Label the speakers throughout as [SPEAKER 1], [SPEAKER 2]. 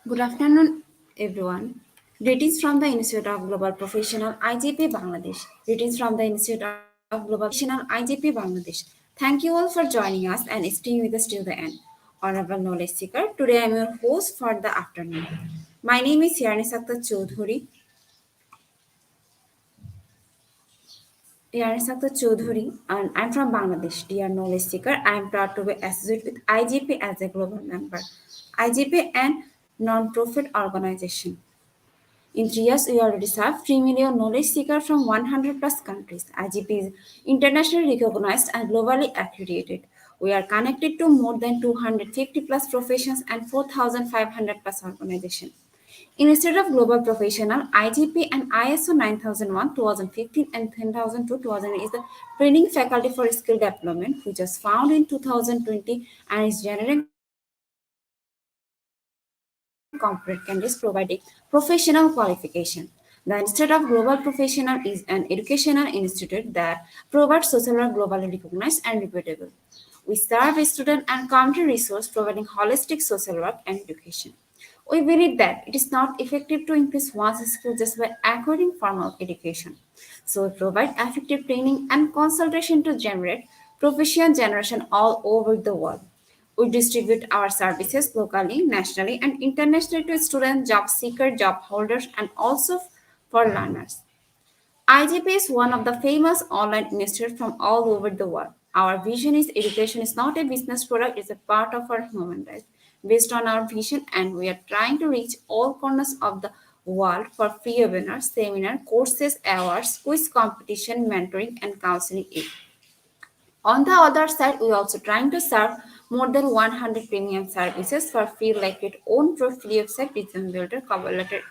[SPEAKER 1] Good afternoon, everyone. Greetings from the Institute of Global Professional IGP Bangladesh. Greetings from the Institute of Global Professional IGP Bangladesh. Thank you all for joining us and staying with us till the end. Honorable Knowledge Seeker, today I am your host for the afternoon. My name is Yarni Sakta Choudhury, and I'm from Bangladesh. Dear Knowledge Seeker, I am proud to be associated with IGP as a global member. IGP and non-profit organization. In 3 years, we already serve 3 million knowledge seekers from 100 plus countries. IGP is internationally recognized and globally accredited. We are connected to more than 250 plus professions and 4,500 plus organizations. Instead of global professional, IGP and ISO 9001, 2015 and 10002, 2008 is the training faculty for skill development, which was founded in 2020 and is generating corporate candidates providing professional qualification. The Institute of Global Professional is an educational institute that provides social work globally recognized and reputable. We serve student and community resource providing holistic social work and education. We believe that it is not effective to increase one's skill just by acquiring formal education. So we provide effective training and consultation to generate professional generation all over the world. We distribute our services locally, nationally, and internationally to students, job seekers, job holders, and also for learners. IGP is one of the famous online institutes from all over the world. Our vision is education is not a business product, it's a part of our human life. Based on our vision, and we are trying to reach all corners of the world for free webinars, seminar, courses, awards, quiz competition, mentoring, and counseling aid. On the other side, we are also trying to serve more than 100 premium services for free like its own free website, resume builder, cover letter.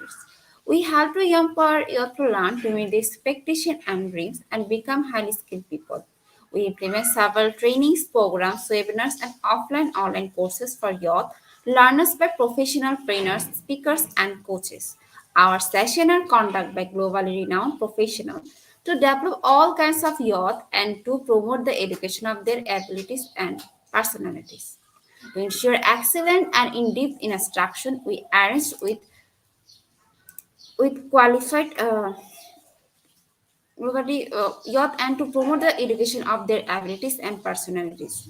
[SPEAKER 1] We help to empower youth to learn to meet the expectation and dreams and become highly skilled people. We implement several trainings, programs, webinars, and offline online courses for youth learners by professional trainers, speakers, and coaches. Our sessions are conducted by globally renowned professionals to develop all kinds of youth and to promote the education of their abilities and personalities. To ensure excellent and in-depth instruction, we arrange with qualified youth and to promote the education of their abilities and personalities.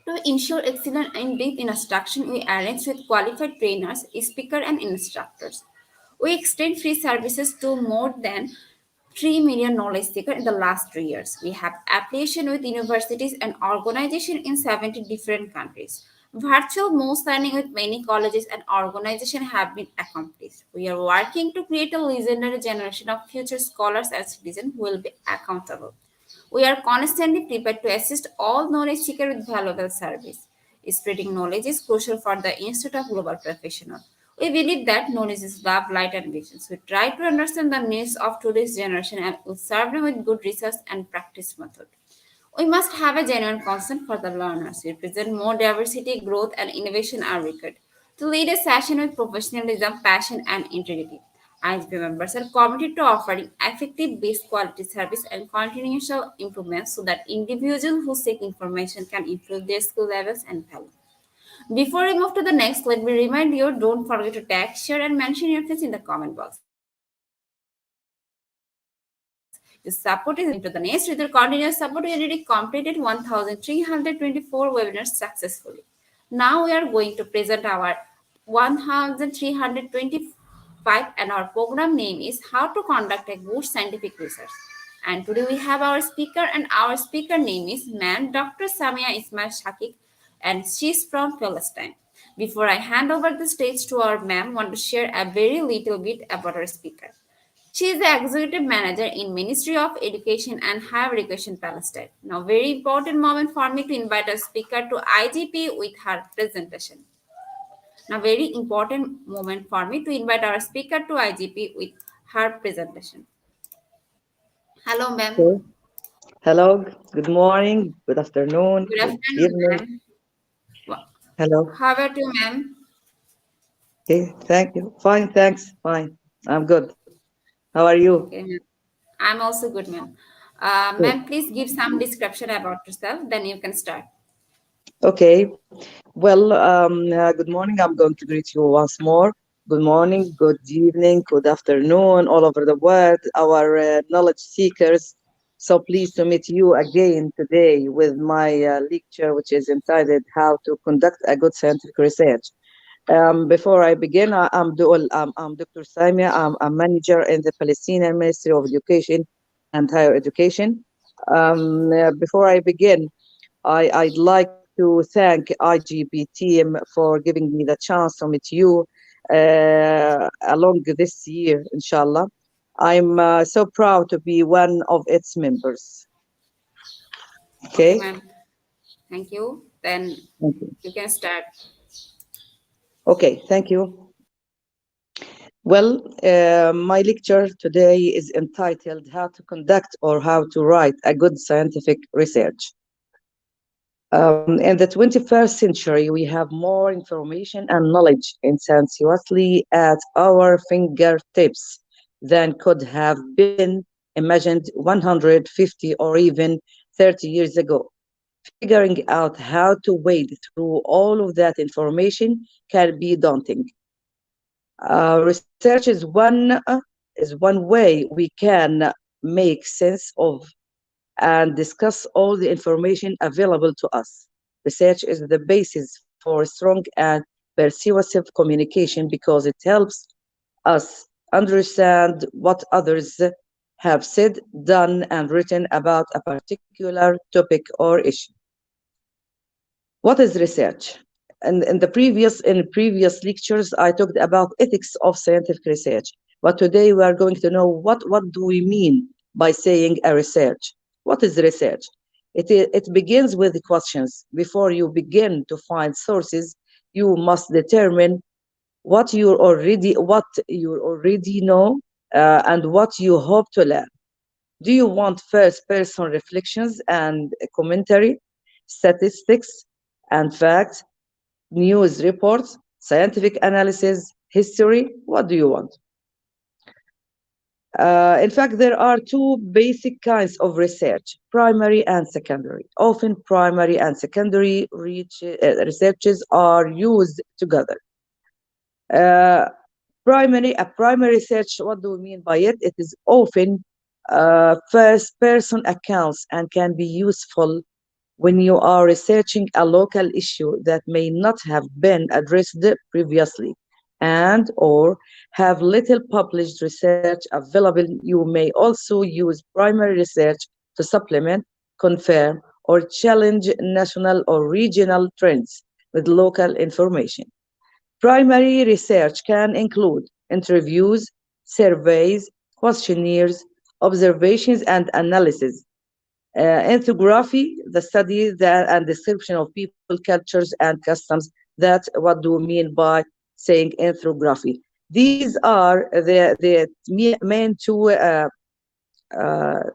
[SPEAKER 1] To ensure excellent and deep instruction, we arrange with qualified trainers, speakers, and instructors. We extend free services to more than 3 million knowledge seekers in the last 3 years. We have affiliation with universities and organizations in 70 different countries. Virtual mood signing with many colleges and organizations have been accomplished. We are working to create a legendary generation of future scholars and citizens who will be accountable. We are constantly prepared to assist all knowledge seekers with valuable service. Spreading knowledge is crucial for the Institute of Global Professionals. We believe that knowledge is love, light, and vision. So we try to understand the needs of today's generation and will serve them with good research and practice method. We must have a genuine concern for the learners. We present more diversity, growth, and innovation are required. To lead a session with professionalism, passion, and integrity. ISB members are committed to offering effective base quality service and continuous improvements so that individuals who seek information can improve their skill levels and value. Before we move to the next, let me remind you, don't forget to tag, share, and mention your face in the comment box. Your support is invaluable to us. Your support is into the next. With your continuous support, we already completed 1,324 webinars successfully. Now we are going to present our 1,325, and our program name is How to Conduct a Good Scientific Research. And today we have our speaker, and our speaker name is Ma'am Dr. Samia Ismail Shakik, and she's from Palestine. Before I hand over the stage to our ma'am, I want to share a very little bit about our speaker. She is the executive manager in Ministry of Education and Higher Education Palestine. Now, very important moment for me to invite our speaker to IGP with her presentation. Now, very important moment for me to invite our speaker to IGP with her presentation. Hello, ma'am.
[SPEAKER 2] Okay. Hello, good morning, good afternoon,
[SPEAKER 1] Good
[SPEAKER 2] good
[SPEAKER 1] afternoon,
[SPEAKER 2] evening.
[SPEAKER 1] ma'am.
[SPEAKER 2] Hello.
[SPEAKER 1] How about you, ma'am?
[SPEAKER 2] Okay, thank you. Fine, thanks. Fine. I'm good. How are you?
[SPEAKER 1] Okay, ma'am. I'm also good, ma'am.
[SPEAKER 2] Good.
[SPEAKER 1] Ma'am, please give some description about yourself, then you can start.
[SPEAKER 2] Okay. Well, good morning. I'm going to greet you once more. Good morning, good evening, good afternoon, all over the world, our knowledge seekers. So pleased to meet you again today with my lecture, which is entitled How to Conduct a Good Scientific Research. Before I begin, I'm Dr. Samia. I'm a manager in the Palestinian Ministry of Education and Higher Education. Before I begin, I'd like to thank IGB team for giving me the chance to meet you along this year, inshallah. I'm so proud to be one of its members.
[SPEAKER 1] Okay,
[SPEAKER 2] Okay?
[SPEAKER 1] ma'am. Thank you. Then
[SPEAKER 2] Thank you.
[SPEAKER 1] you can start.
[SPEAKER 2] Okay, thank you. Well, my lecture today is entitled How to Conduct or How to Write a Good Scientific Research. In the 21st century, we have more information and knowledge instantaneously at our fingertips than could have been imagined 150 or even 30 years ago. Figuring out how to wade through all of that information can be daunting. Research is one way we can make sense of and discuss all the information available to us. Research is the basis for strong and persuasive communication because it helps us understand what others have said, done, and written about a particular topic or issue. What is research? And in previous lectures, I talked about ethics of scientific research. But today we are going to know what do we mean by saying a research? What is research? It begins with the questions. Before you begin to find sources, you must determine what you already know and what you hope to learn. Do you want first person reflections and commentary, statistics and facts, news reports, scientific analysis, history? What do you want? In fact, there are two basic kinds of research, primary and secondary. Often, primary and secondary researches are used together. Uh, a primary research, what do we mean by it? It is often first person accounts and can be useful when you are researching a local issue that may not have been addressed previously and or have little published research available. You may also use primary research to supplement, confirm, or challenge national or regional trends with local information. Primary research can include interviews, surveys, questionnaires, observations, and analysis. Ethnography, the study that, and description of people, cultures, and customs. That's what do we mean by saying ethnography. These are the main two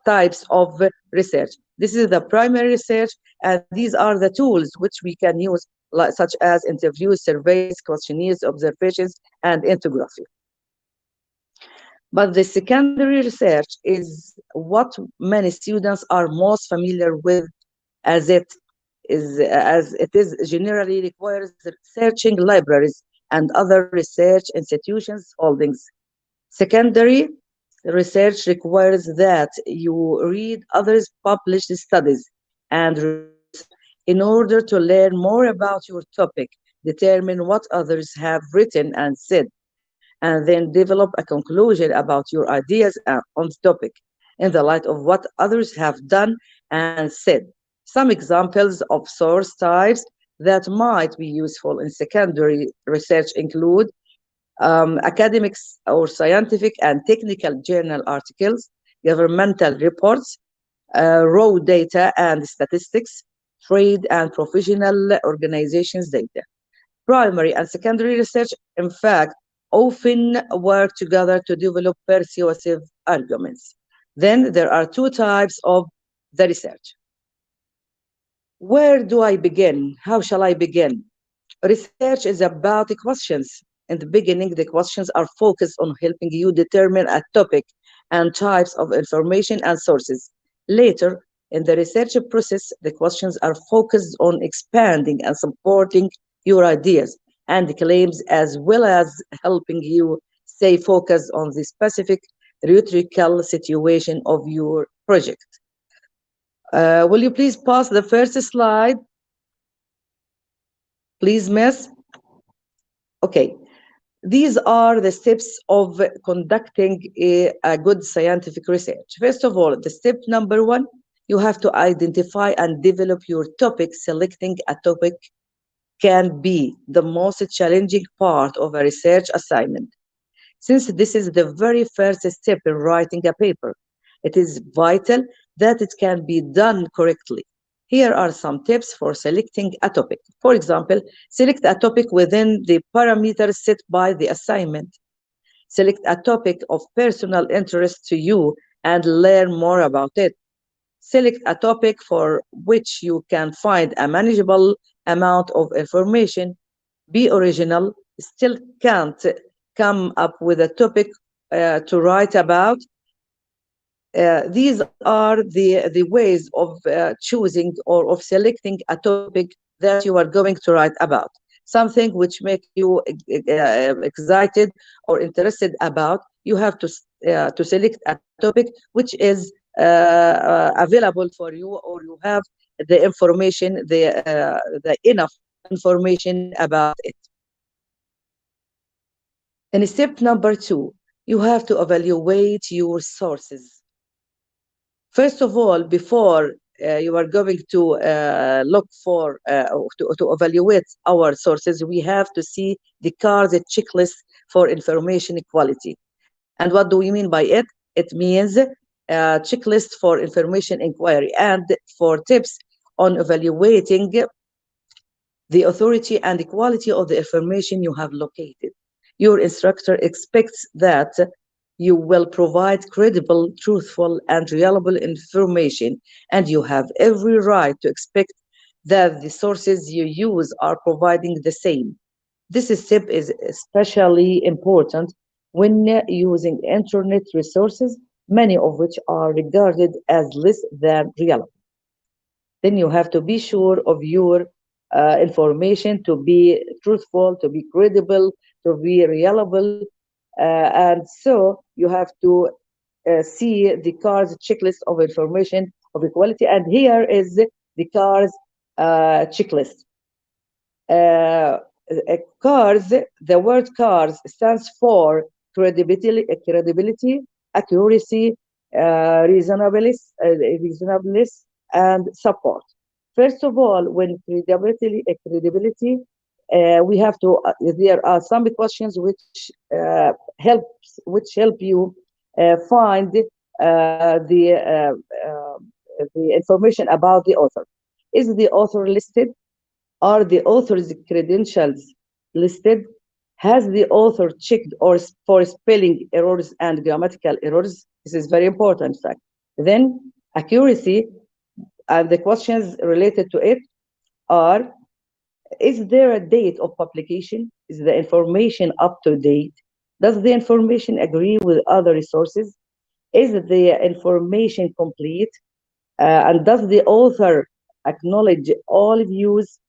[SPEAKER 2] types of research. This is the primary research, and these are the tools which we can use, like, such as interviews, surveys, questionnaires, observations, and ethnography. But the secondary research is what many students are most familiar with, as it is generally requires searching libraries and other research institutions holdings. Secondary research requires that you read others' published studies and reports in order to learn more about your topic, determine what others have written and said, and then develop a conclusion about your ideas on the topic in the light of what others have done and said. Some examples of source types that might be useful in secondary research include academics or scientific and technical journal articles, governmental reports, raw data and statistics, trade and professional organizations data. Primary and secondary research, in fact, often work together to develop persuasive arguments. Then there are two types of the research. Where do I begin? How shall I begin? Research is about the questions. In the beginning, the questions are focused on helping you determine a topic and types of information and sources. Later, in the research process, the questions are focused on expanding and supporting your ideas and claims, as well as helping you stay focused on the specific rhetorical situation of your project. Will you please pass the first slide, please, Miss? Okay. These are the steps of conducting a good scientific research. First of all, the step number one, you have to identify and develop your topic. Selecting a topic can be the most challenging part of a research assignment. Since this is the very first step in writing a paper, it is vital that it can be done correctly. Here are some tips for selecting a topic. For example, select a topic within the parameters set by the assignment. Select a topic of personal interest to you and learn more about it. Select a topic for which you can find a manageable amount of information. Be original. Still can't come up with a topic to write about. These are the ways of choosing or of selecting a topic that you are going to write about. Something which make you excited or interested about. You have to select a topic which is available for you, or you have the information, the enough information about it. In step number two, you have to evaluate your sources. First of all, before you are going to look for to evaluate our sources, we have to see the CARS checklist for information equality. And what do we mean by it? It means checklist for information inquiry and for tips on evaluating the authority and the quality of the information you have located. Your instructor expects that you will provide credible, truthful, and reliable information, and you have every right to expect that the sources you use are providing the same. This step is especially important when using internet resources, many of which are regarded as less than reliable. Then you have to be sure of your information to be truthful, to be credible, to be reliable. And so you have to see the CARS checklist of information of equality. And here is the CARS checklist. CARS, the word CARS stands for credibility, accuracy, reasonableness, and support. First of all, when credibility, we have to. There are some questions which help you find the information about the author. Is the author listed? Are the author's credentials listed? Has the author checked for spelling errors and grammatical errors? This is very important fact. Then accuracy, and the questions related to it are: is there a date of publication? Is the information up to date? Does the information agree with other resources? Is the information complete? And does the author acknowledge all views?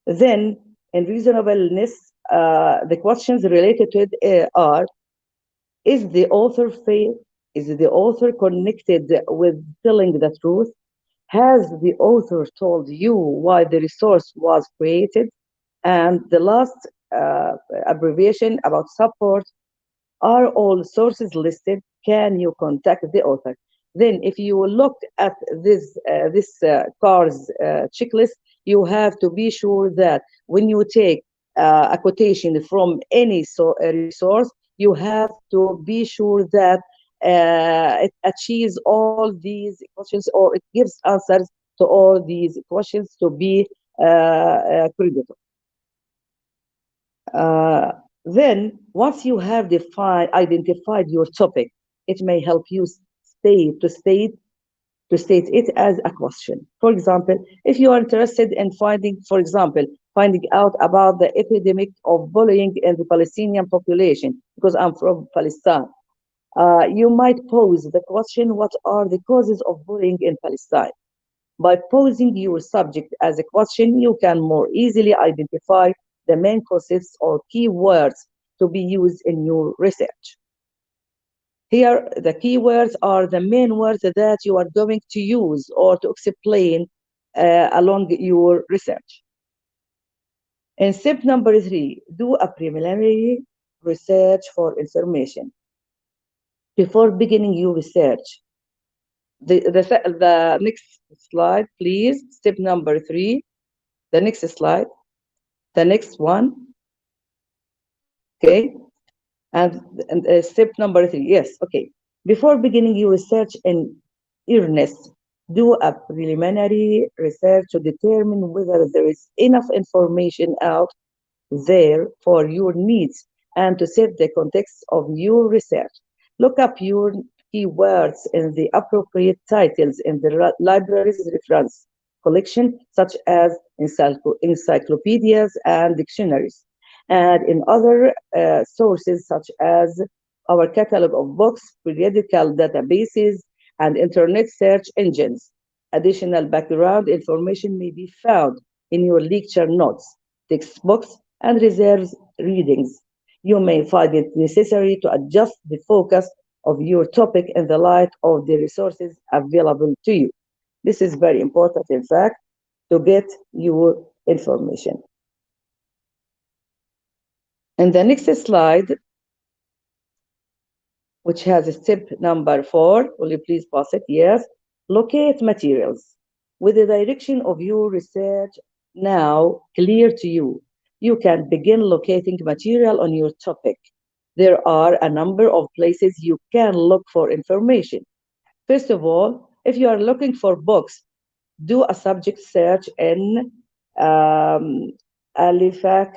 [SPEAKER 2] Then, in reasonableness, the questions related to it are: is the author fair? Is the author connected with telling the truth? Has the author told you why the resource was created? And the last abbreviation about support: are all sources listed? Can you contact the author? Then, if you look at this CARS checklist, you have to be sure that when you take a quotation from any resource, you have to be sure that it achieves all these questions, or it gives answers to all these questions to be credible. Uh, then, once you have identified your topic, it may help you state it as a question. For example, if you are interested in finding out about the epidemic of bullying in the Palestinian population, because I'm from Palestine, you might pose the question: what are the causes of bullying in Palestine? By posing your subject as a question, you can more easily identify the main concepts or keywords to be used in your research. Here, the keywords are the main words that you are going to use or to explain along your research. In step number 3, do a preliminary research for information. Before beginning your research, the next slide, please. Step number 3, the next slide, the next one. Okay. And step number 3, yes, okay. Before beginning your research in earnest, do a preliminary research to determine whether there is enough information out there for your needs and to set the context of your research. Look up your keywords in the appropriate titles in the library's reference collection, such as encyclopedias and dictionaries, and in other sources such as our catalog of books, periodical databases, and internet search engines. Additional background information may be found in your lecture notes, textbooks, and reserves readings. You may find it necessary to adjust the focus of your topic in the light of the resources available to you. This is very important, in fact, to get your information. And the next slide, which has step number 4, will you please pass it? Yes. Locate materials. With the direction of your research now clear to you, you can begin locating material on your topic. There are a number of places you can look for information. First of all, if you are looking for books, do a subject search in um, Alpha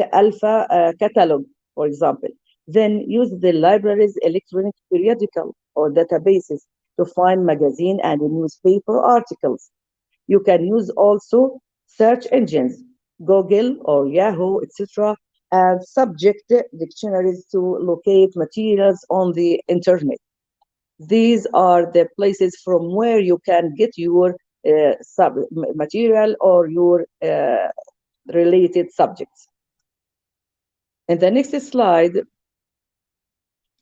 [SPEAKER 2] catalog, for example. Then use the library's electronic periodical or databases to find magazine and newspaper articles. You can use also search engines, Google or Yahoo, etc., and subject dictionaries to locate materials on the internet. These are the places from where you can get your material or your related subjects. In the next slide,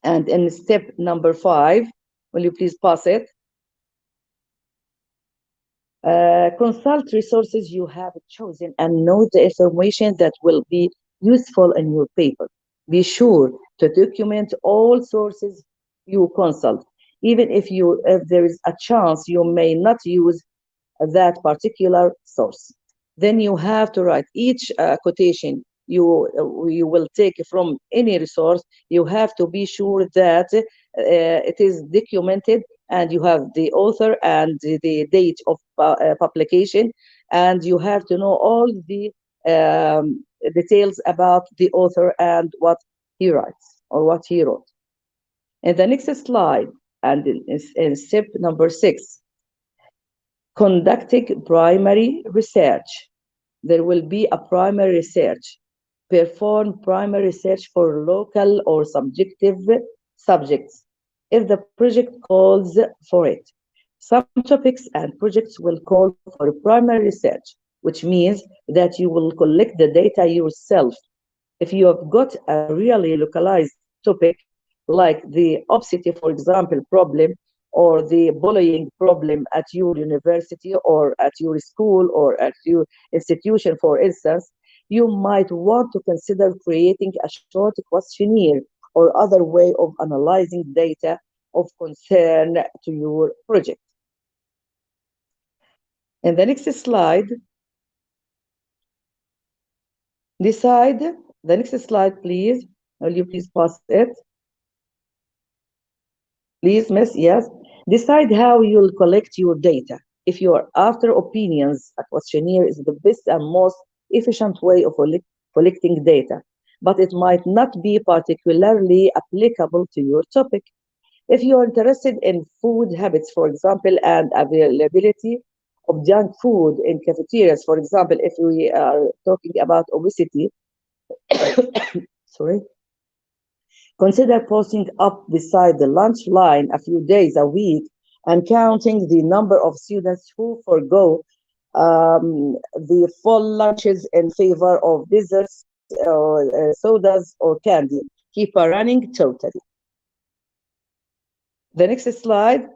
[SPEAKER 2] and in step number 5, will you please pass it? Consult resources you have chosen and note the information that will be useful in your paper. Be sure to document all sources you consult, even if there is a chance you may not use that particular source. Then you have to write each quotation you will take from any resource. You have to be sure that it is documented, and you have the author and the date of publication, and you have to know all the details about the author and what he writes or what he wrote. In the next slide, and in step number 6, conducting primary research. There will be a primary research. Perform primary research for local or subjective subjects if the project calls for it. Some topics and projects will call for primary research, which means that you will collect the data yourself. If you have got a really localized topic, like the obesity, for example, problem, or the bullying problem at your university or at your school or at your institution, for instance, you might want to consider creating a short questionnaire or other way of analyzing data of concern to your project. In the next slide, decide, the next slide, please. Will you please pass it? Please, miss, yes. Decide how you'll collect your data. If you are after opinions, a questionnaire is the best and most efficient way of collecting data, but it might not be particularly applicable to your topic. If you are interested in food habits, for example, and availability of junk food in cafeterias, for example, if we are talking about obesity, sorry, consider posting up beside the lunch line a few days a week and counting the number of students who forego the full lunches in favor of desserts or sodas or candy. Keep a running totally. The next slide.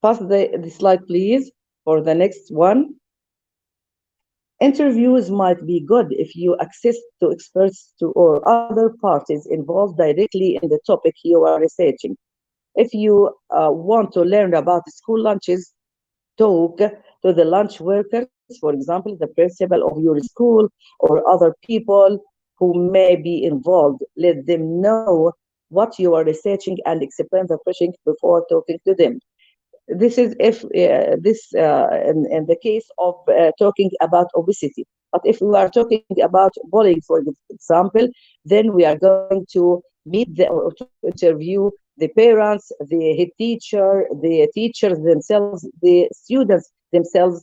[SPEAKER 2] Pass the slide, please, for the next one. Interviews might be good if you access to experts to or other parties involved directly in the topic you are researching. If you want to learn about school lunches, talk to the lunch workers, for example, the principal of your school or other people who may be involved. Let them know what you are researching and explain the project before talking to them. This is if in the case of talking about obesity. But if we are talking about bullying, for example, then we are going to meet or to interview the parents, the head teacher, the teachers themselves, the students themselves,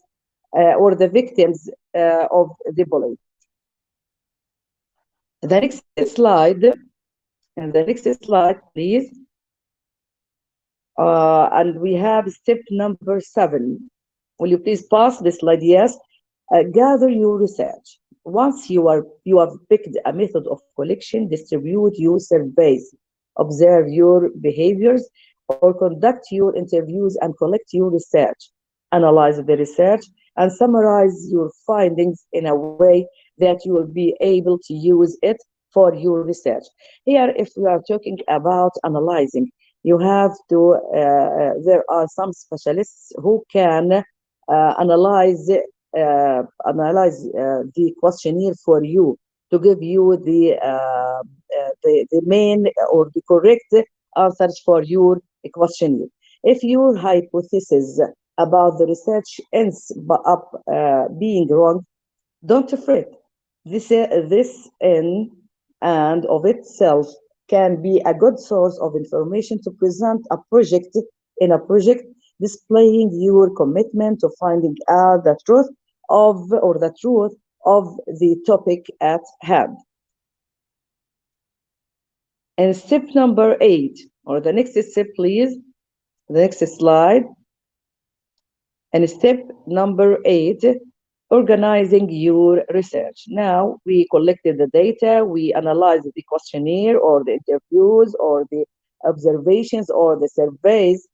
[SPEAKER 2] or the victims of the bullying. The next slide, and the next slide, please. And we have step number 7. Will you please pass the slide? Yes. Gather your research. Once you have picked a method of collection, distribute your surveys, observe your behaviors, or conduct your interviews and collect your research. Analyze the research and summarize your findings in a way that you will be able to use it for your research. Here, if we are talking about analyzing, you have to, there are some specialists who can analyze the questionnaire for you to give you the main or the correct answers for your questionnaire. If your hypothesis about the research ends up being wrong, don't fret. This in and of itself can be a good source of information to present a project in a project, displaying your commitment to finding out the truth of the topic at hand. And step number 8, or the next step, please, the next slide. And step number 8, organizing your research. Now we collected the data, we analyzed the questionnaire or the interviews or the observations or the surveys.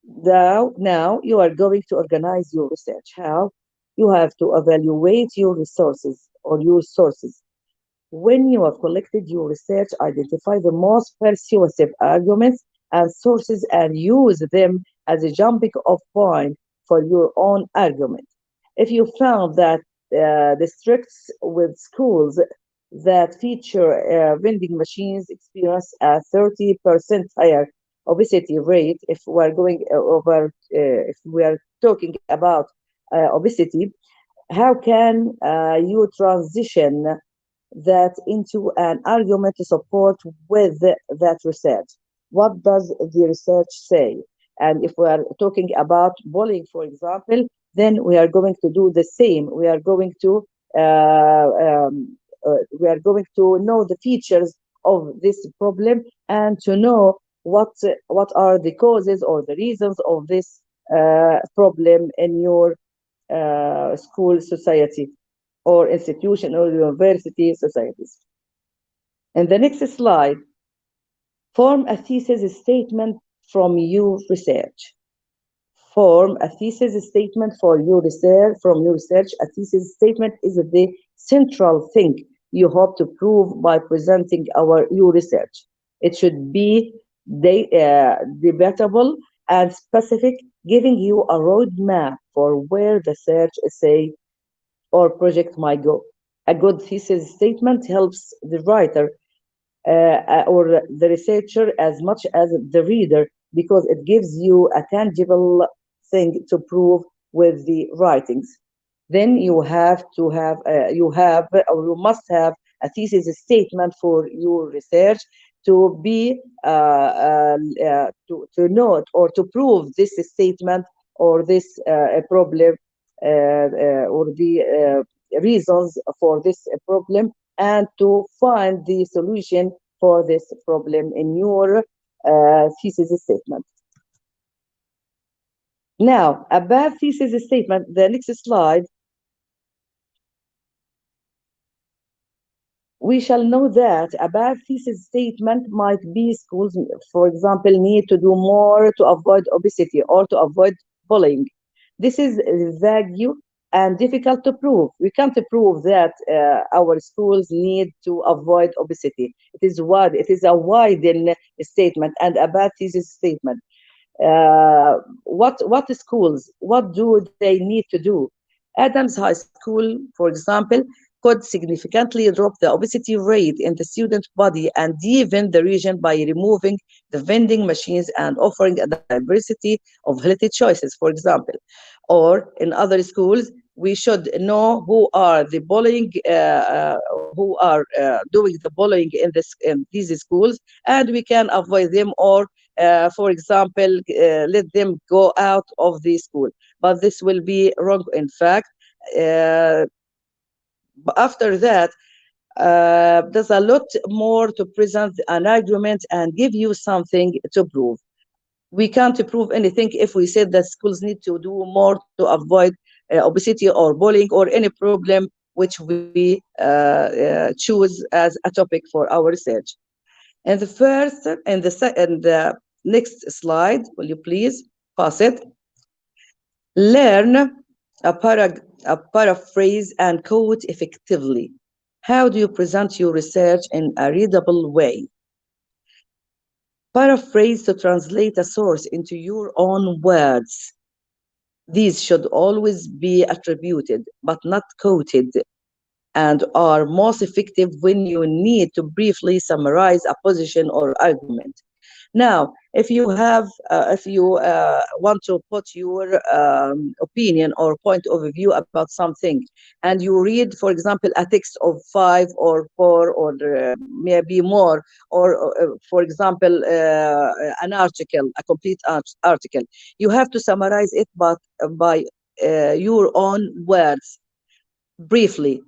[SPEAKER 2] Now you are going to organize your research. How? You have to evaluate your resources or your sources. When you have collected your research, identify the most persuasive arguments and sources and use them as a jumping off point for your own argument. If you found that districts with schools that feature vending machines experience a 30% higher obesity rate, if we are going over, if we are talking about obesity, how can you transition that into an argument to support with that research? What does the research say? And if we are talking about bullying, for example, then we are going to do the same. We are going to know the features of this problem and to know what are the causes or the reasons of this problem in your school society or institution or university societies. In the next slide, form a thesis statement from your research. Form a thesis statement for your research from your research. A thesis statement is the central thing you hope to prove by presenting your research. It should be debatable and specific, giving you a roadmap for where the research essay or project might go. A good thesis statement helps the writer or the researcher as much as the reader because it gives you a tangible thing to prove with the writings. Then you have or you must have a thesis statement for your research to be to note or to prove this statement or this problem or the reasons for this problem and to find the solution for this problem in your thesis statement. Now, a bad thesis statement, the next slide, we shall know that a bad thesis statement might be schools, for example, need to do more to avoid obesity or to avoid bullying. This is vague and difficult to prove. We can't prove that our schools need to avoid obesity. It is a wide statement and a bad thesis statement. What schools, what do they need to do? Adams High School, for example, could significantly drop the obesity rate in the student body and even the region by removing the vending machines and offering a diversity of healthy choices, for example. Or in other schools, we should know who are the bullying, who are doing the bullying in these schools, and we can avoid them or for example, let them go out of the school. But this will be wrong, in fact. Uh, After that, there's a lot more to present an argument and give you something to prove. We can't prove anything if we said that schools need to do more to avoid obesity or bullying or any problem which we choose as a topic for our research. And the first and the next slide, will you please pass it? Learn a paraphrase and quote effectively. How do you present your research in a readable way? Paraphrase to translate a source into your own words. These should always be attributed but not quoted and are most effective when you need to briefly summarize a position or argument. Now, if you want to put your opinion or point of view about something, and you read, for example, a text of 5 or 4 or maybe more, or for example, an article, a complete article, you have to summarize it, but by your own words, briefly,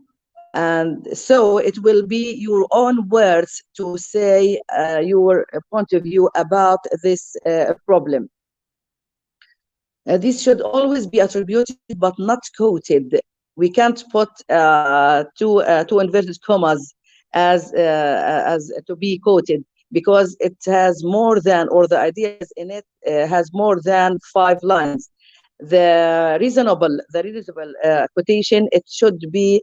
[SPEAKER 2] and so it will be your own words to say your point of view about this problem. This should always be attributed but not quoted. We can't put two inverted commas as to be quoted because it has more than, or the ideas in it has more than 5 lines. The reasonable quotation, it should be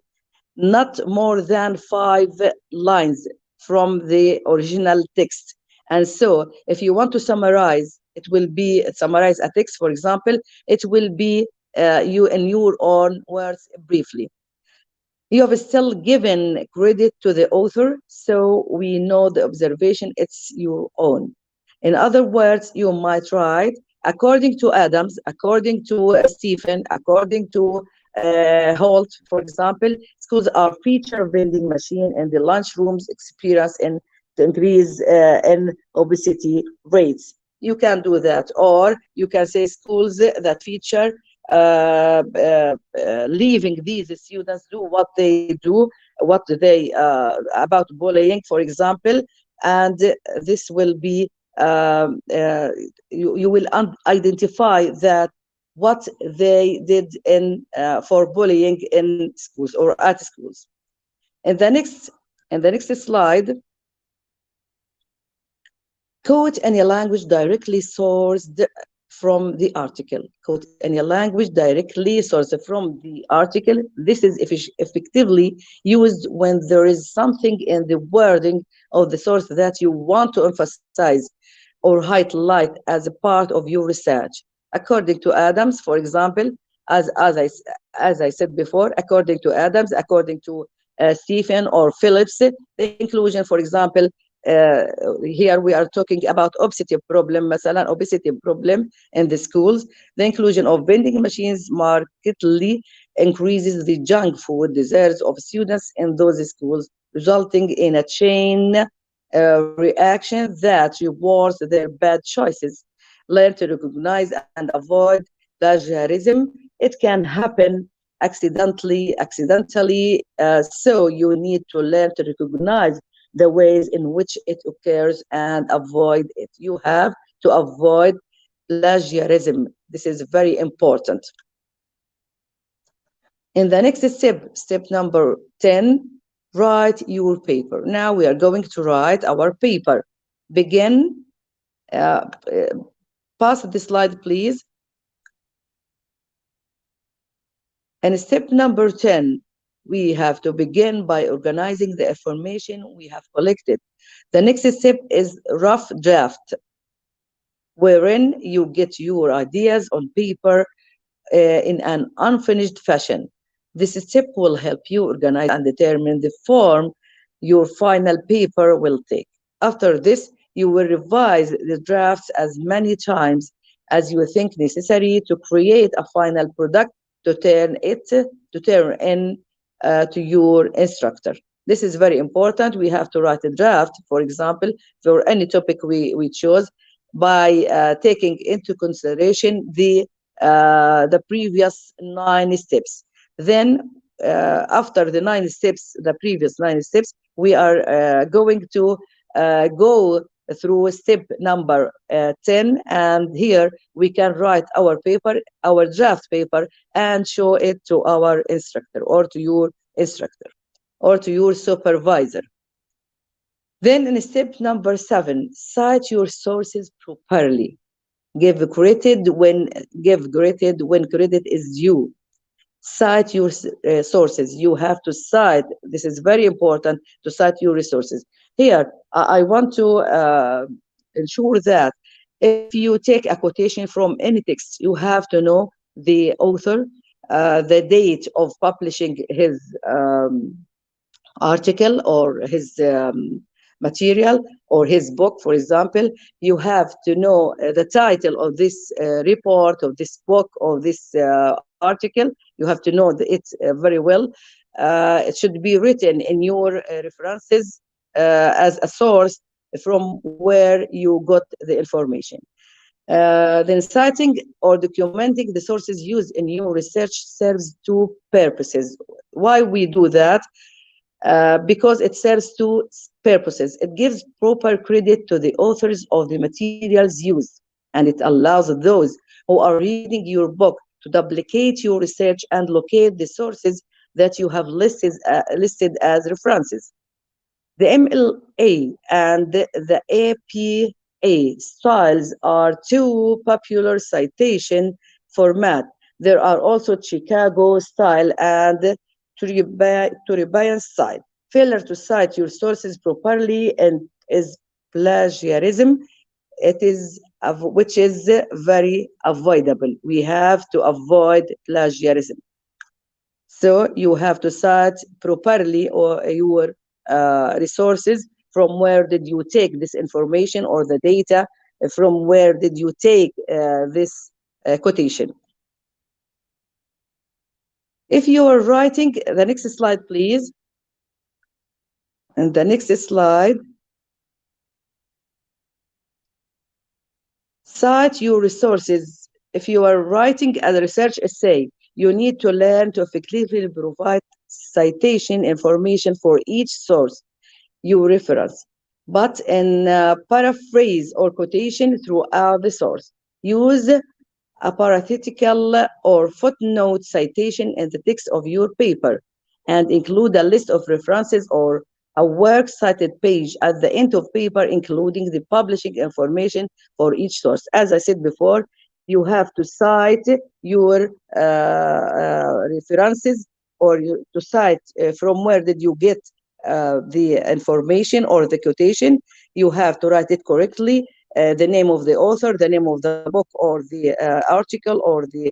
[SPEAKER 2] not more than 5 lines from the original text. And so, if you want to summarize, it will be summarize a text, for example, it will be you in your own words briefly. You have still given credit to the author, so we know the observation it's your own. In other words, you might write, according to Adams, according to Stephen, according to Holt, for example, schools are feature vending machine and the lunchrooms experience in to increase in obesity rates. You can do that, or you can say schools that feature leaving these students do what they do, what they about bullying, for example, and this will be you will identify that what they did in for bullying in schools or at schools. In the next slide, quote any language directly sourced from the article. Quote any language directly sourced from the article. This is effectively used when there is something in the wording of the source that you want to emphasize or highlight as a part of your research. According to Adams, for example, as I said before, according to Adams, according to Stephen or Phillips, the inclusion, for example, uh, here we are talking about obesity problem, مثلا obesity problem in the schools. The inclusion of vending machines markedly increases the junk food desires of students in those schools, resulting in a chain reaction that rewards their bad choices. Learn to recognize and avoid plagiarism. It can happen accidentally, so you need to learn to recognize the ways in which it occurs and avoid it. You have to avoid plagiarism. This is very important. In the next step, step number 10, write your paper. Now we are going to write our paper. Begin. Uh, uh, Pass the slide, please. And step number 10, we have to begin by organizing the information we have collected. The next step is rough draft, wherein you get your ideas on paper in an unfinished fashion. This step will help you organize and determine the form your final paper will take. After this, you will revise the drafts as many times as you think necessary to create a final product to turn in to your instructor. This is very important. We have to write a draft, for example, for any topic we chose by taking into consideration the previous 9 steps. Then, after the 9 steps, the previous 9 steps, we are going to go through step number 10, and here we can write our paper, our draft paper, and show it to our instructor or to your instructor or to your supervisor. Then in step number 7, cite your sources properly. Give credit when credit is due. Cite your sources. You have to cite. This is very important to cite your resources. Here, I want to ensure that if you take a quotation from any text, you have to know the author, the date of publishing his article or his material or his book, for example. You have to know the title of this report, of this book, of this article. You have to know it very well. It should be written in your references as a source from where you got the information. Then citing or documenting the sources used in your research serves two purposes. Why we do that? Because it serves two purposes. It gives proper credit to the authors of the materials used, and it allows those who are reading your book to duplicate your research and locate the sources that you have listed as references. The MLA and the APA styles are two popular citation format. There are also Chicago style and Turibayan style. Failure to cite your sources properly and is plagiarism, which is very avoidable. We have to avoid plagiarism. So you have to cite properly or your resources. From where did you take this information or the data? From where did you take this quotation? If you are writing, the next slide, please. And the next slide, cite your resources. If you are writing a research essay, you need to learn to effectively provide citation information for each source you reference, but in paraphrase or quotation throughout the source. Use a parenthetical or footnote citation in the text of your paper, and include a list of references or a works cited page at the end of paper, including the publishing information for each source. As I said before, you have to cite your references, or to cite from where did you get the information or the quotation. You have to write it correctly, the name of the author, the name of the book, or the article, or the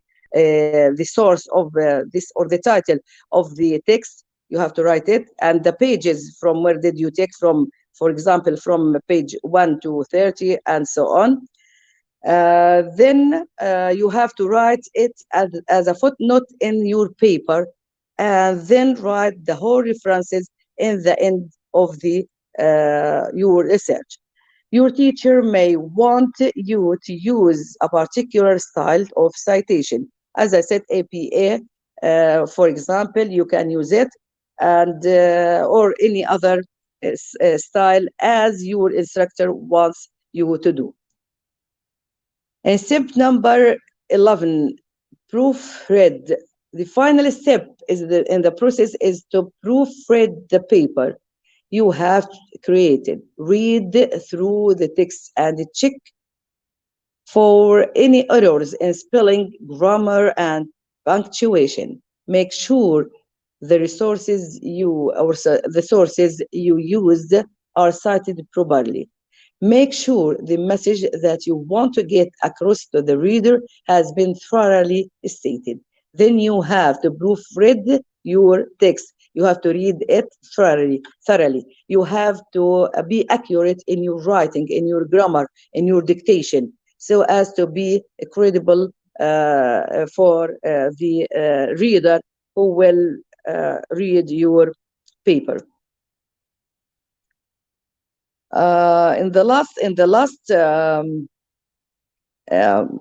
[SPEAKER 2] source of this, or the title of the text. You have to write it, and the pages from where did you take from, for example, from page 1 to 30, and so on. Then you have to write it as a footnote in your paper, and then write the whole references in the end of the your research. Your teacher may want you to use a particular style of citation. As I said, APA, for example, you can use it, and or any other style as your instructor wants you to do. And step number 11, proofread. The final step in the process is to proofread the paper you have created. Read through the text and check for any errors in spelling, grammar, and punctuation. Make sure the sources you used are cited properly. Make sure the message that you want to get across to the reader has been thoroughly stated. Then you have to proofread your text. You have to read it thoroughly. You have to be accurate in your writing, in your grammar, in your dictation, so as to be credible for the reader who will read your paper.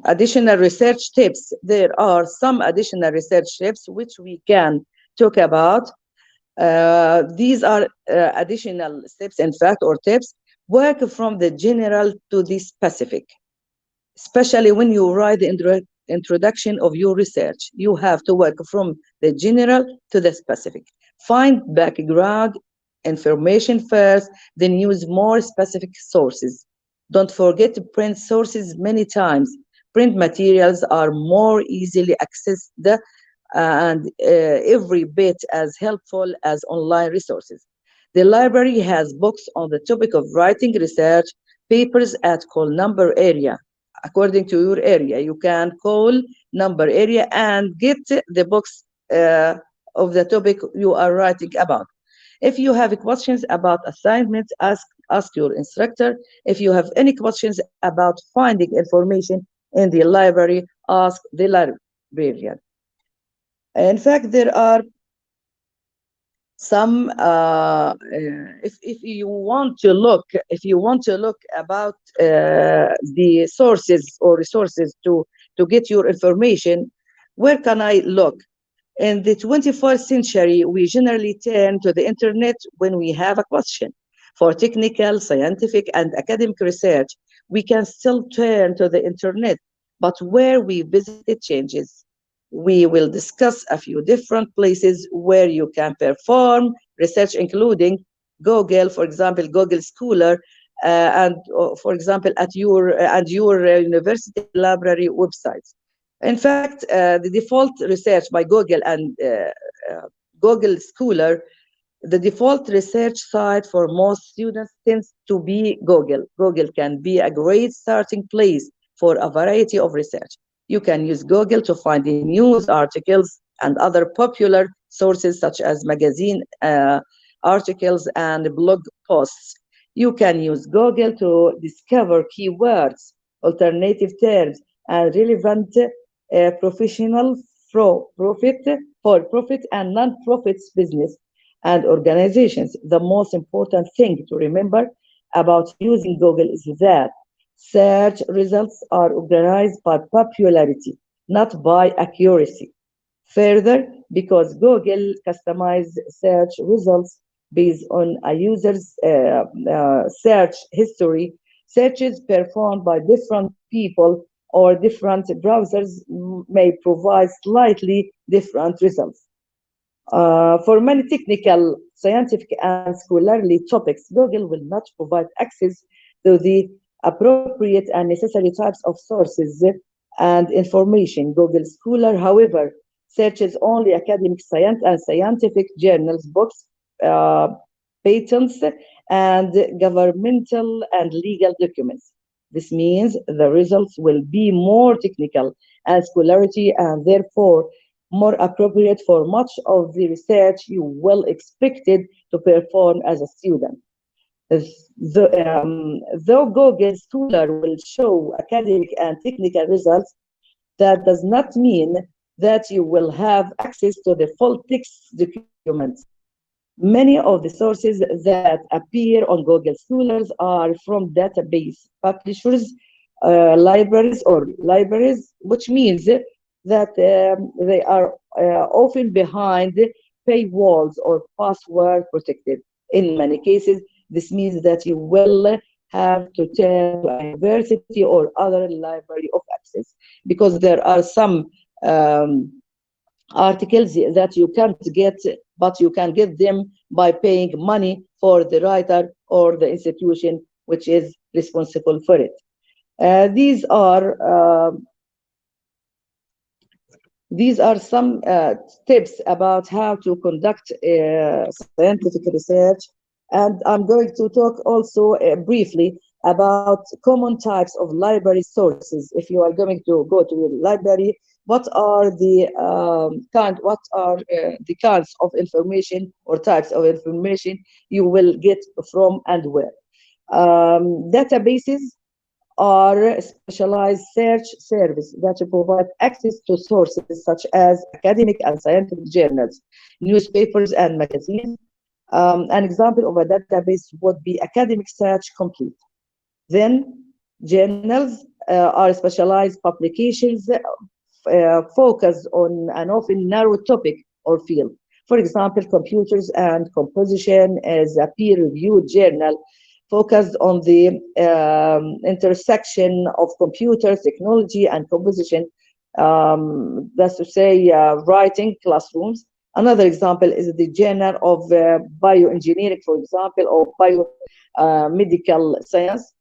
[SPEAKER 2] Additional research tips. There are some additional research tips which we can talk about. These are additional steps, in fact, or tips. Work from the general to the specific. Especially when you write the introduction of your research, you have to work from the general to the specific. Find background information first, then use more specific sources. Don't forget to print sources many times. Print materials are more easily accessed and every bit as helpful as online resources. The library has books on the topic of writing research papers at call number area. According to your area, you can call number area and get the books of the topic you are writing about. If you have questions about assignments, ask your instructor. If you have any questions about finding information in the library, ask the librarian. In fact, there are some if you want to look about the sources or resources to get your information, where can I look? In the 21st century, we generally turn to the internet when we have a question. For technical, scientific, and academic research, we can still turn to the internet, but where we visit it changes. We will discuss a few different places where you can perform research, including Google, for example, Google Scholar, and for example, at your university library websites. In fact, the default research by Google and Google Scholar The default research site for most students tends to be Google. Google can be a great starting place for a variety of research. You can use Google to find news articles and other popular sources such as magazine articles and blog posts. You can use Google to discover keywords, alternative terms, and relevant professional profit for profit and non-profit business and organizations. The most important thing to remember about using Google is that search results are organized by popularity, not by accuracy. Further, because Google customizes search results based on a user's search history, searches performed by different people or different browsers may provide slightly different results. For many technical, scientific, and scholarly topics, Google will not provide access to the appropriate and necessary types of sources and information. Google Scholar, however, searches only academic science and scientific journals, books, uh, patents, and governmental and legal documents. This means the results will be more technical and scholarly and therefore more appropriate for much of the research you will expected to perform as a student. Though Google Scholar will show academic and technical results, that does not mean that you will have access to the full text documents. Many of the sources that appear on Google Scholars are from database publishers, libraries, which means that they are often behind paywalls or password protected. In many cases, this means that you will have to turn to a university or other library of access because there are some um, articles that you can't get, but you can get them by paying money for the writer or the institution which is responsible for it. These are some tips about how to conduct scientific research, and I'm going to talk also briefly about common types of library sources. If you are going to go to your library, what are the kinds of information or types of information you will get from and where? Databases are specialized search service that provide access to sources such as academic and scientific journals, newspapers, and magazines. An example of a database would be Academic Search Complete. Then, journals are specialized publications focused on an often narrow topic or field. For example, Computers and Composition is a peer-reviewed journal focused on the intersection of computers, technology, and composition. That's to say, writing classrooms. Another example is the Journal of Bioengineering, for example, or Biomedical Science.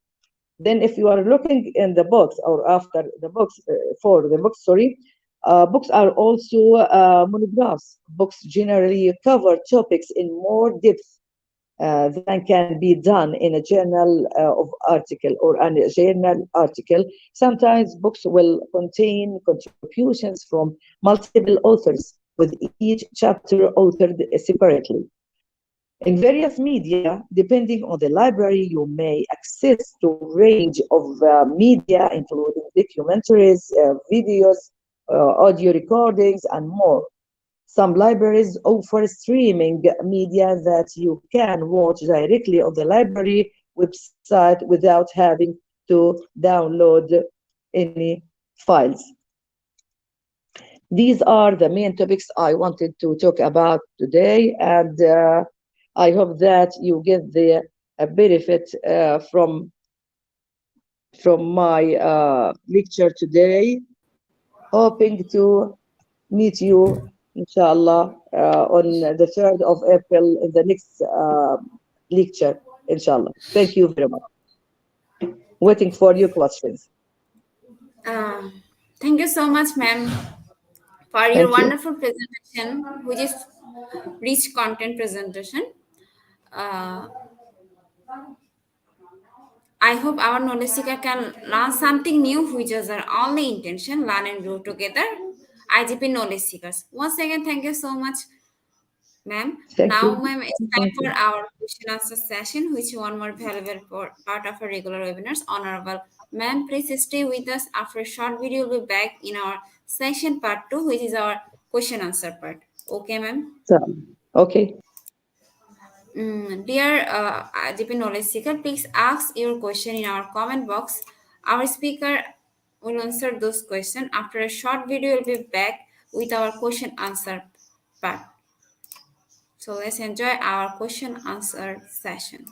[SPEAKER 2] Then, if you are looking in the books or after the books, for the books, sorry, books are also monographs. Books generally cover topics in more depth than can be done in a journal of article or a journal article. Sometimes books will contain contributions from multiple authors, with each chapter authored separately. In various media, depending on the library, you may access to a range of media, including documentaries, videos, audio recordings, and more. Some libraries offer streaming media that you can watch directly on the library website without having to download any files. These are the main topics I wanted to talk about today, and I hope that you get the benefit from my lecture today. Hoping to meet you, inshallah, on the 3rd of April in the next lecture, inshallah. Thank you very much. Waiting for your questions.
[SPEAKER 1] Thank you so much, ma'am, for your
[SPEAKER 2] Thank you.
[SPEAKER 1] wonderful presentation, which is rich content presentation. Uh, I hope our knowledge seeker can learn something new, which is our only intention, learn and grow together. IGP knowledge seekers. Once again, thank you so much, ma'am.
[SPEAKER 2] Thank
[SPEAKER 1] Now,
[SPEAKER 2] you.
[SPEAKER 1] ma'am, it's time
[SPEAKER 2] Thank
[SPEAKER 1] for
[SPEAKER 2] you.
[SPEAKER 1] our question answer session, which is one more valuable part of our regular webinars. Honorable ma'am, please stay with us. After a short video, we'll be back in our session part 2, which is our question answer part. Okay, ma'am?
[SPEAKER 2] So, okay.
[SPEAKER 1] Dear GP Knowledge Seeker, please ask your question in our comment box. Our speaker will answer those questions. After a short video, we'll be back with our question answer part. So let's enjoy our question answer session.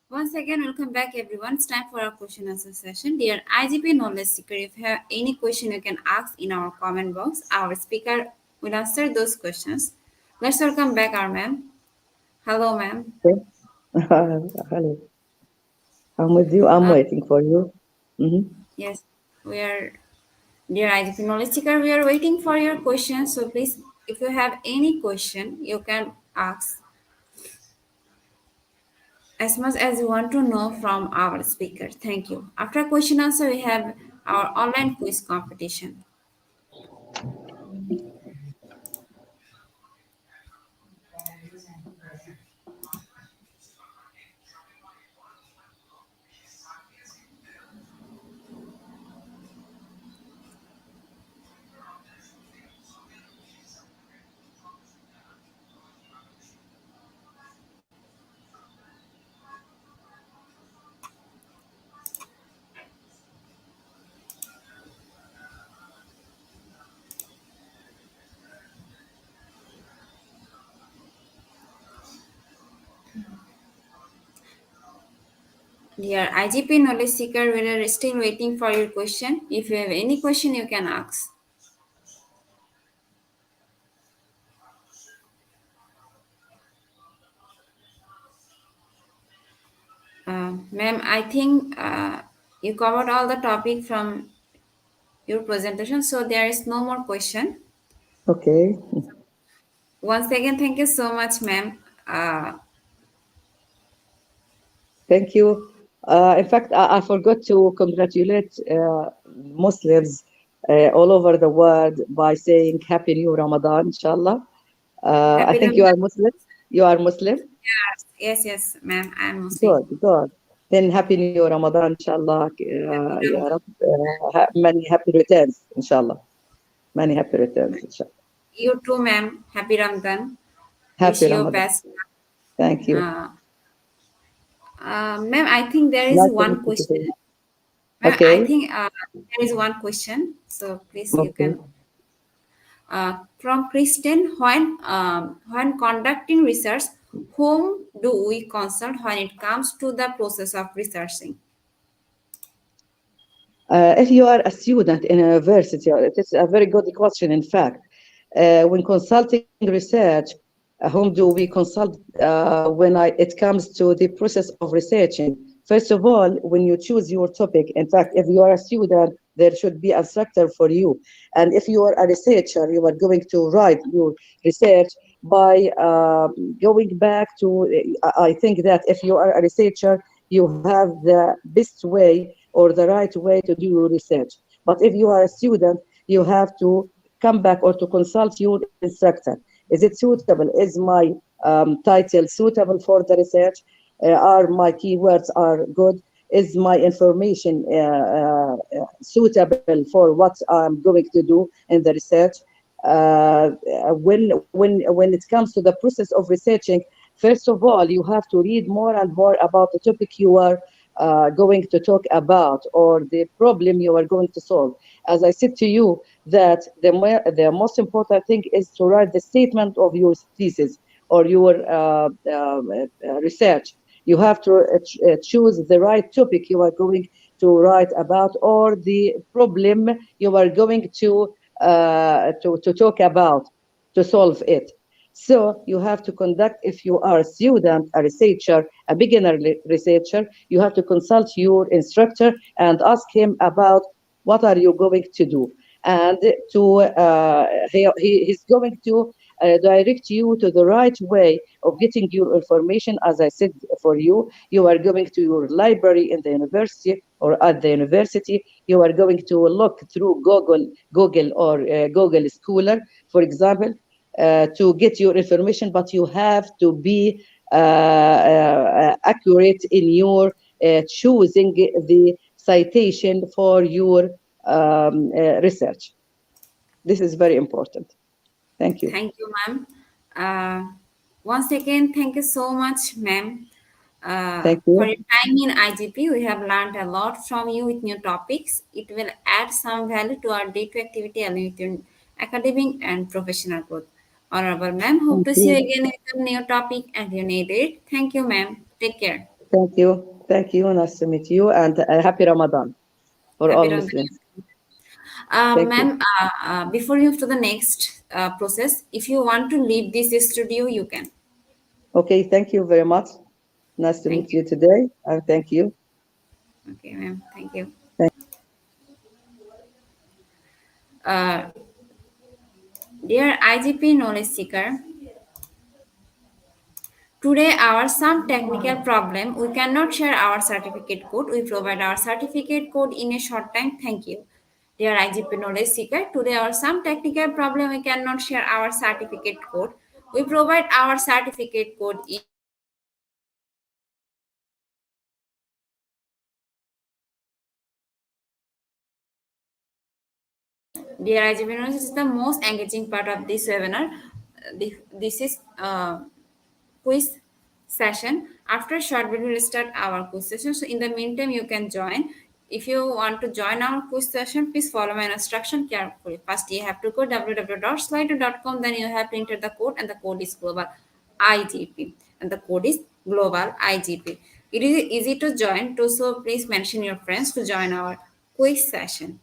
[SPEAKER 1] Once again, welcome back everyone. It's time for our question answer session. Dear IGP Knowledge Seeker, if you have any question, you can ask in our comment box. Our speaker will answer those questions. Let's welcome back our ma'am. Hello, ma'am.
[SPEAKER 2] Okay. Hello. I'm with you. I'm
[SPEAKER 1] Uh,
[SPEAKER 2] waiting for you. Hmm.
[SPEAKER 1] yes, we are, dear IGP Knowledge Seeker, we are waiting for your question. So please, if you have any question, you can ask as much as you want to know from our speaker. Thank you. After question answer, we have our online quiz competition. Dear IGP Knowledge Seeker, we are still waiting for your question. If you have any question, you can ask. Ma'am, I think you covered all the topic from your presentation, so there is no more question.
[SPEAKER 2] Okay.
[SPEAKER 1] Once again, thank you so much, ma'am.
[SPEAKER 2] Thank you. In fact, I forgot to congratulate Muslims all over the world by saying Happy New Ramadan, inshallah. I
[SPEAKER 1] Happy
[SPEAKER 2] think you
[SPEAKER 1] Ramadan.
[SPEAKER 2] are Muslim. You are Muslim?
[SPEAKER 1] Yes, ma'am. I'm Muslim.
[SPEAKER 2] Good, good. Then Happy New Ramadan, inshallah.
[SPEAKER 1] Happy
[SPEAKER 2] Ya
[SPEAKER 1] Ramadan.
[SPEAKER 2] Rab, many happy returns, inshallah. Many happy returns, inshallah.
[SPEAKER 1] You too, ma'am. Happy Ramadan.
[SPEAKER 2] Happy
[SPEAKER 1] Wish you
[SPEAKER 2] Ramadan.
[SPEAKER 1] best.
[SPEAKER 2] Thank you.
[SPEAKER 1] Uh, Ma'am, I think there is
[SPEAKER 2] Nice to meet
[SPEAKER 1] one
[SPEAKER 2] you
[SPEAKER 1] question.
[SPEAKER 2] today.
[SPEAKER 1] Ma'am, I
[SPEAKER 2] Okay.
[SPEAKER 1] think there is one question. So please, you
[SPEAKER 2] Okay.
[SPEAKER 1] can. From Kristen, when conducting research, whom do we consult when it comes to the process of researching?
[SPEAKER 2] If you are a student in a university, it is a very good question, in fact. When consulting research, whom do we consult it comes to the process of researching? First of all, when you choose your topic, in fact, if you are a student, there should be a instructor for you. And if you are a researcher, you are going to write your research by going back to, I think that if you are a researcher, you have the best way or the right way to do your research. But if you are a student, you have to come back or to consult your instructor. Is it suitable? Is my title suitable for the research? Are my keywords are good? Is my information suitable for what I'm going to do in the research? When it comes to the process of researching, first of all, you have to read more and more about the topic you are going to talk about or the problem you are going to solve. As I said to you, that the most important thing is to write the statement of your thesis or your research. You have to choose the right topic you are going to write about or the problem you are going to talk about to solve it. So you have to conduct, if you are a student, a researcher, a beginner researcher, you have to consult your instructor and ask him about what are you going to do. And he's going to direct you to the right way of getting your information. As I said for you, you are going to your library in the university or at the university. You are going to look through Google or Google Scholar, for example, to get your information, but you have to be accurate in your choosing the citation for your research. This is very important. Thank you.
[SPEAKER 1] Thank you, ma'am. Once again, thank you so much, ma'am,
[SPEAKER 2] Thank
[SPEAKER 1] for
[SPEAKER 2] you.
[SPEAKER 1] your time in IGP. We have learned a lot from you with new topics. It will add some value to our day-to activity and with academic and professional growth. Honorable ma'am, hope
[SPEAKER 2] Thank
[SPEAKER 1] to see you
[SPEAKER 2] you.
[SPEAKER 1] again with a new topic and you need it. Thank you, ma'am. Take care.
[SPEAKER 2] Thank you. Thank you. Nice to meet you and happy Ramadan for all
[SPEAKER 1] Happy Ramadan.
[SPEAKER 2] Muslims. Thank you.
[SPEAKER 1] Ma'am, before you move to the next process, if you want to leave this studio, you can.
[SPEAKER 2] Okay. Thank you very much. Nice to
[SPEAKER 1] Thank
[SPEAKER 2] meet
[SPEAKER 1] you.
[SPEAKER 2] you today. And thank you.
[SPEAKER 1] Okay, ma'am. Thank you.
[SPEAKER 2] Thank
[SPEAKER 1] Uh, Dear IGP knowledge seeker, today our some technical problem. We cannot share our certificate code. We provide our certificate code in a short time. Thank you. Dear IGP knowledge seeker, today our some technical problem. We cannot share our certificate code. We provide our certificate code in a short time. Thank you. Dear IGP knowledge seeker, today our some technical problem. We cannot share our certificate code. We provide our certificate code. Dear IGP knowledge is the most engaging part of this webinar. This is quiz session. After a short video, we'll start our quiz session. So in the meantime, you can join. If you want to join our quiz session, please follow my instruction carefully. First, you have to go www.slido.com. Then you have to enter the code, and the code is global IGP, and the code is global IGP. It is easy to join. To so please mention your friends to join our quiz session.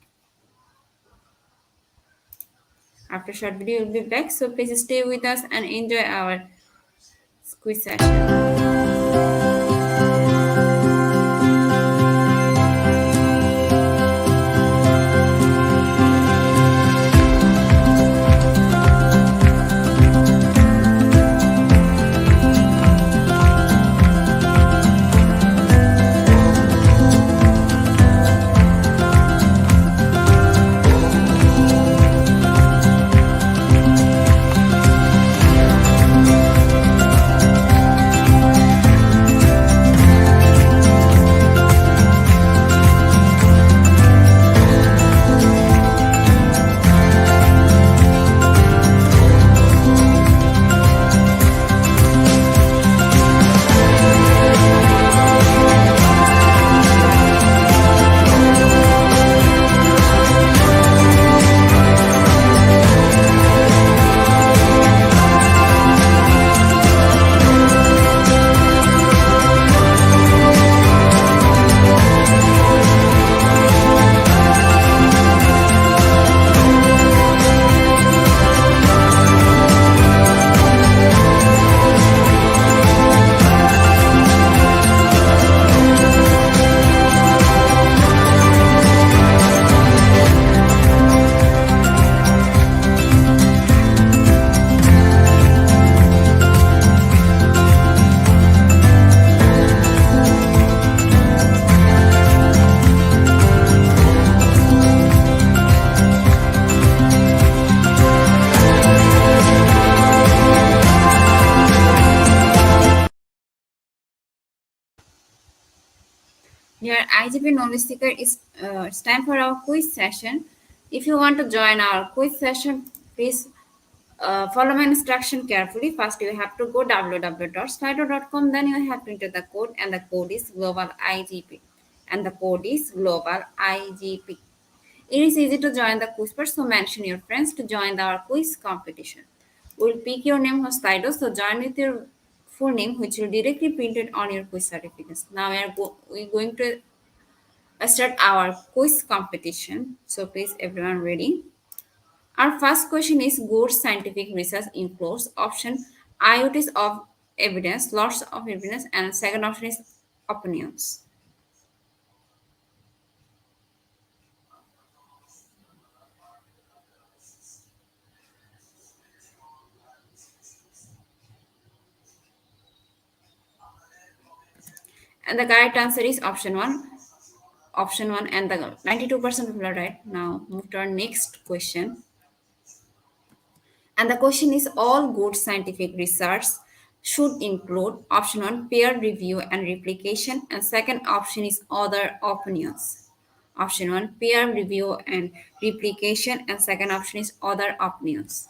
[SPEAKER 1] After short video, we'll be back. So please stay with us and enjoy our quiz session. Dear IGP knowledge seeker, it's time for our quiz session. If you want to join our quiz session, please follow my instruction carefully. First, you have to go www.slido.com. Then you have to enter the code, and the code is global IGP. And the code is global IGP. It is easy to join the quiz, but so mention your friends to join our quiz competition. We'll pick your name on Slido, so join with your full name, which will directly printed on your quiz certificates. Now we're going to start our quiz competition. So please, everyone, ready? Our first question is: good scientific research includes option IoTs of evidence, lots of evidence, and second option is opinions. And the correct answer is option one. Option one, and the 92% people are right. Now move to our next question. And the question is: all good scientific research should include option one peer review and replication, and second option is other opinions. Option one peer review and replication, and second option is other opinions.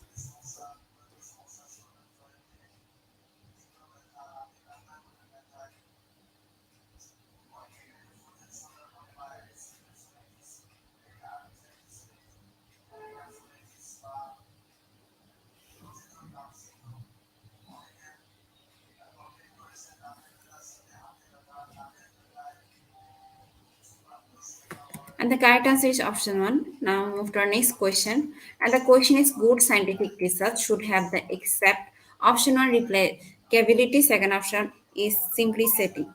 [SPEAKER 1] And the correct answer is option one. Now move to our next question. And the question is: good scientific research should have the except option one replicability, second option is simplicity.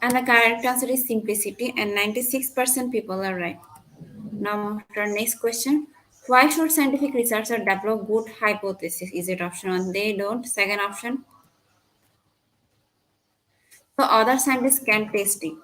[SPEAKER 1] And the correct answer is simplicity, and 96% people are right. Now move to our next question. Why should scientific researchers develop good hypotheses? Is it option one? They don't. Second option. So other scientists can test it.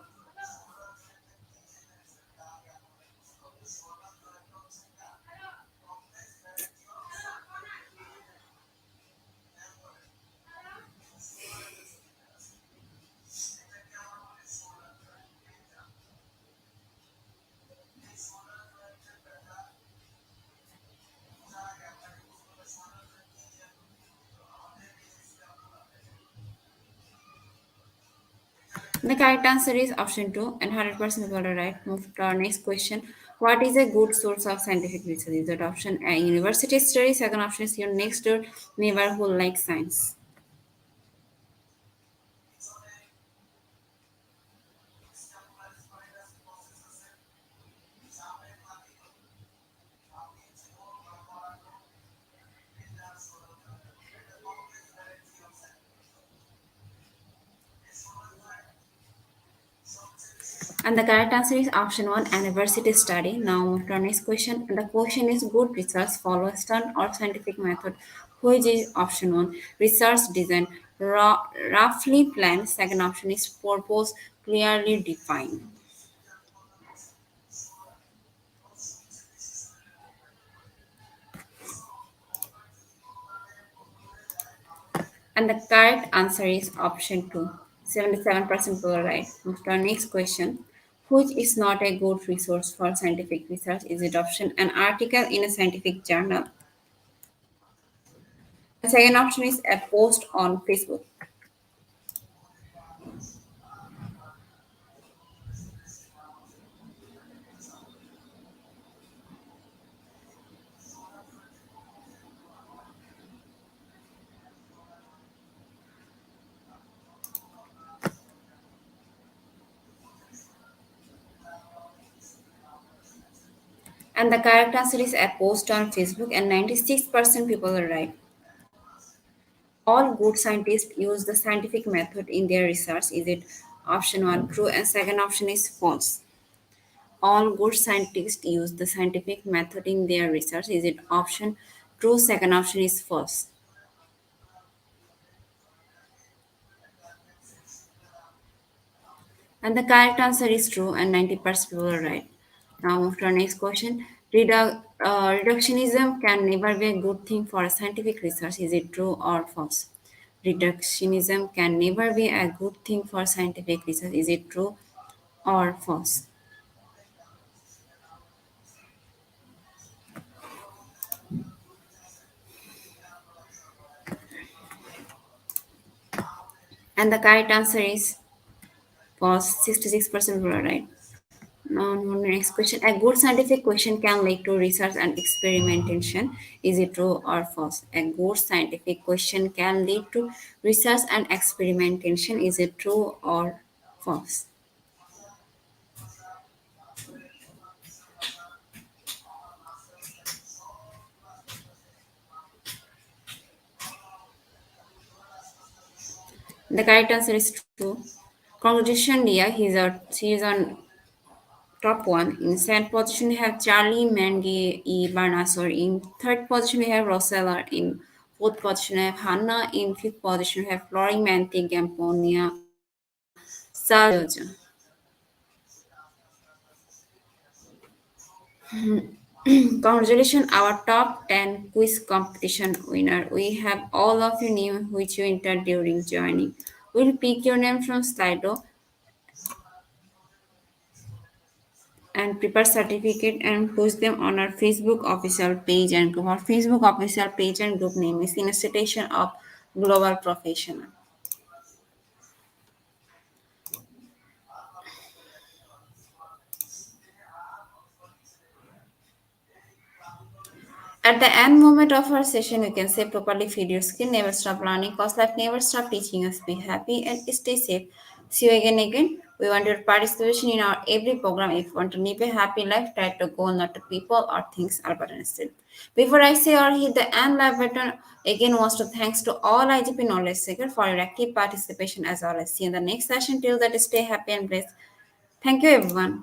[SPEAKER 1] The correct answer is option two, and 100% people are right. Move to our next question. What is a good source of scientific research? Is it option A, university study? Second option is your next door neighborhood like science. And the correct answer is option one, university study. Now move to our next question. And the question is: good research follow Stern or scientific method? Which is option one? Research design roughly planned. Second option is purpose clearly defined. And the correct answer is option two. 77% people are right. Move to our next question. Which is not a good resource for scientific research? Is it option an article in a scientific journal? The second option is a post on Facebook. And the correct answer is a post on Facebook, and 96% people are right. All good scientists use the scientific method in their research. Is it option one true and second option is false? All good scientists use the scientific method in their research. Is it option true? Second option is false. And the correct answer is true, and 90% people are right. Now, move to our next question. Reductionism can never be a good thing for scientific research. Is it true or false? Reductionism can never be a good thing for scientific research. Is it true or false? And the correct answer is false. 66% were right. Now, next question. A good scientific question can lead to research and experimentation. Is it true or false? A good scientific question can lead to research and experimentation. Is it true or false? The correct answer is true. Congratulations, Dia. She is on top one. In second position, we have Charlie Mangi E. Barnasor. In third position, we have Rosella. In fourth position, we have Hannah. In fifth position, we have Flori Manti Gamponia Saljoja. Congratulations, our top 10 quiz competition winner. We have all of your name which you entered during joining. We'll pick your name from Slido and prepare certificate and post them on our Facebook official page and group. Our Facebook official page and group name is in a citation of Global Professional. At the end moment of our session, you can say properly feed your skin, never stop learning, cause life never stop teaching us. Be happy and stay safe. See you again. We want your participation in our every program. If you want to live a happy life, try to go not to people or things, Albert Einstein. Before I say or hit the end live button, again wants to thanks to all IGP knowledge seeker for your active participation as always. See you in the next session. Till that, stay happy and blessed. Thank you, everyone.